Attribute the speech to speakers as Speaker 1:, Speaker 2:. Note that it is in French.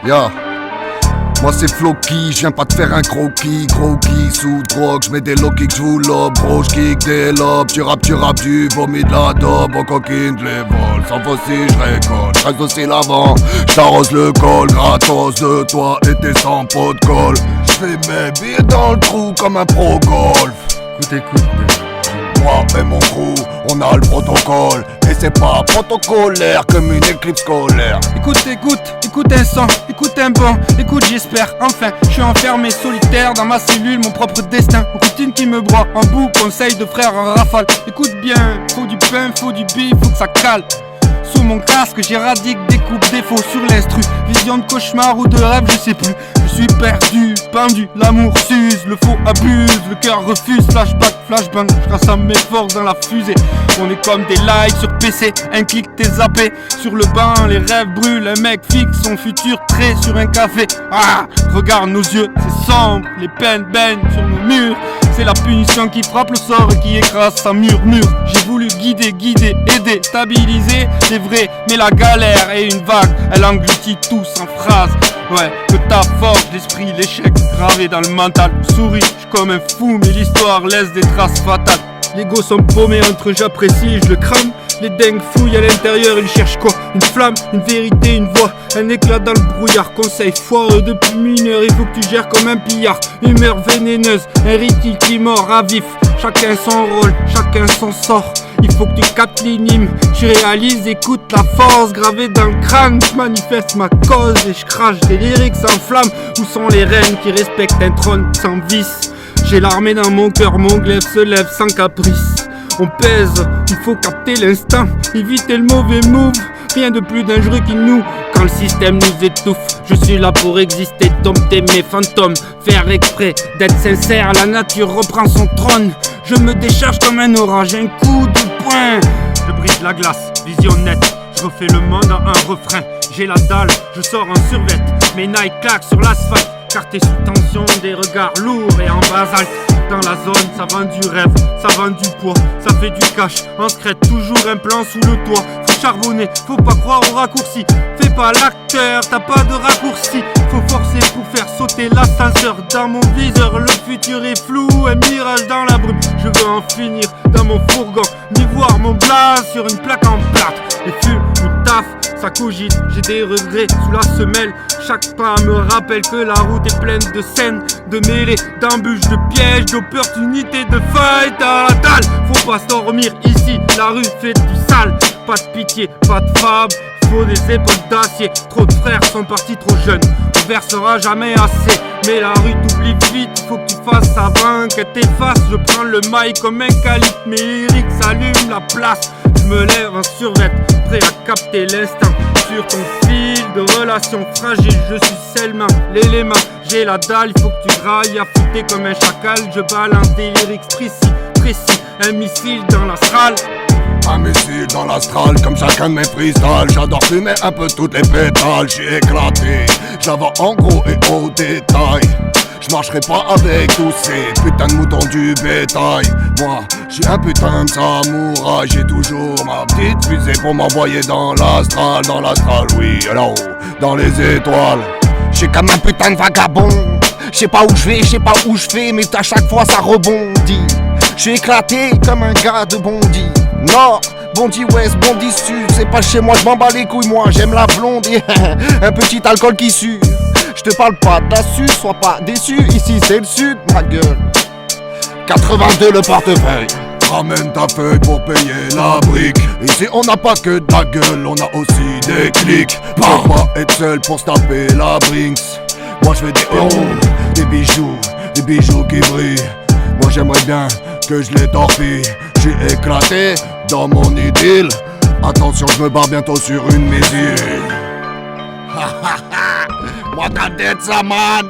Speaker 1: Yeah. Moi c'est Floki, je viens pas te faire un croquis. Sous drogue, j'mets des low kicks, j'vous lob. Bro, j'kick des lobes, tu rappes, du vomi de la dope. En coquine, j'les vole, sans faucille, j'récolte. J'reste aussi l'avant, j't'arrose le col. Gratos de toi et tes 100 pots de colle. J'fais mes billets dans le trou comme un pro golf.
Speaker 2: Écoute.
Speaker 1: Moi et mon crew, on a le protocole. Et c'est pas protocolaire comme une éclipse scolaire.
Speaker 2: Écoute un son, écoute un bon, écoute j'espère, enfin, je suis enfermé solitaire dans ma cellule, mon propre destin, routine qui me broie, en bout, conseil de frère en rafale. Écoute bien, faut du pain, faut du bif, faut que ça cale. Sous mon casque, j'éradique des coupes, des faux sur l'instru. Vision de cauchemar ou de rêve, je sais plus. Je suis perdu, pendu, l'amour s'use, le faux abuse, le cœur refuse. Flashbang, je rassemble mes forces dans la fusée. On est comme des likes sur PC, un clic t'es zappé. Sur le banc, les rêves brûlent, un mec fixe son futur trait sur un café. Ah, regarde nos yeux, c'est sombre, les peines baignent sur nos murs. C'est la punition qui frappe le sort et qui écrase sa murmure. J'ai voulu guider, aider, stabiliser, c'est vrai, mais la galère est une vague, elle engloutit tout sans phrase. Ouais, que ta force d'esprit, l'échec gravé dans le mental. Souris, j'suis comme un fou, mais l'histoire laisse des traces fatales. Les go sont paumés entre j'apprécie, je le crame. Les dingues fouillent à l'intérieur, ils cherchent quoi? Une flamme, une vérité, une voix, un éclat dans le brouillard. Conseil foireux depuis mineur, il faut que tu gères comme un pillard. Humeur vénéneuse, un ritile qui mord à vif. Chacun son rôle, chacun son sort. Il faut que tu captes l'inime, tu réalises, écoute la force gravée dans le crâne. Je manifeste ma cause et je crache des lyrics sans flamme. Où sont les reines qui respectent un trône sans vice? J'ai l'armée dans mon cœur, mon glaive se lève sans caprice. On pèse, il faut capter l'instinct, éviter le mauvais move. Rien de plus dangereux qu'il nous, quand le système nous étouffe. Je suis là pour exister, dompter mes fantômes. Faire exprès d'être sincère, la nature reprend son trône. Je me décharge comme un orage, un coup de poing. Je brise la glace, vision nette, je refais le monde en un refrain. J'ai la dalle, je sors en survêt, mes Nike claquent sur l'asphalte. Car t'es sous tension, des regards lourds et en basalte. Dans la zone, ça vend du rêve, ça vend du poids, ça fait du cash. En secret, toujours un plan sous le toit. Faut charbonner, faut pas croire au raccourci. Fais pas l'acteur, t'as pas de raccourci. Faut forcer pour faire sauter l'ascenseur. Dans mon viseur, le futur est flou, un mirage dans la brume. Je veux en finir dans mon fourgon, ni voir mon blaze sur une plaque en plâtre. Les fumes, ou taf, ça cogite, j'ai des regrets sous la semelle. Chaque pas me rappelle que la route est pleine de scènes, de mêlées, d'embûches, de pièges, d'opportunités, de fight à la dalle. Faut pas s'endormir ici, la rue fait du sale. Pas de pitié, pas de fable, faut des épaules d'acier. Trop de frères sont partis trop jeunes, on versera jamais assez. Mais la rue t'oublie vite, faut que tu fasses avant qu'elle t'efface. Je prends le mic comme un calife, mes lyrics s'allument la place. Je me lève en survêt, prêt à capter l'instant. Sur ton fil de relation fragile, je suis seulement l'élément. J'ai la dalle, il faut que tu grailles, affûté comme un chacal. Je balance des lyrics précis, un missile dans l'astral.
Speaker 1: Un missile dans l'astral comme chacun de mes freestyles. J'adore fumer un peu toutes les pétales. J'suis éclaté, j'avais en gros et au détail. J'marcherai pas avec tous ces putains de moutons du bétail. Moi, j'suis un putain de samouraï. J'ai toujours ma petite fusée pour m'envoyer dans l'astral, oui, là-haut, dans les étoiles. J'suis comme un putain de vagabond. J'sais pas où j'vais, j'sais pas où j'fais, mais à chaque fois ça rebondit. J'suis éclaté comme un gars de Bondy. Nord, Bondy Ouest, Bondy Sud. C'est pas chez moi, j'm'en bats les couilles, moi j'aime la blonde et un petit alcool qui sue. Je te parle pas d'assus, sois pas déçu, ici c'est le sud, ma gueule. 82 le portefeuille. Ramène ta feuille pour payer la brique. Ici on n'a pas que de la gueule, on a aussi des clics. Faut pas être seul pour se taper la Brinks. Moi je fais des héros, des bijoux qui brillent. Moi j'aimerais bien que je les torpille. J'suis éclaté dans mon idylle. Attention je me barre bientôt sur une missile. Moi t'as tête ça man.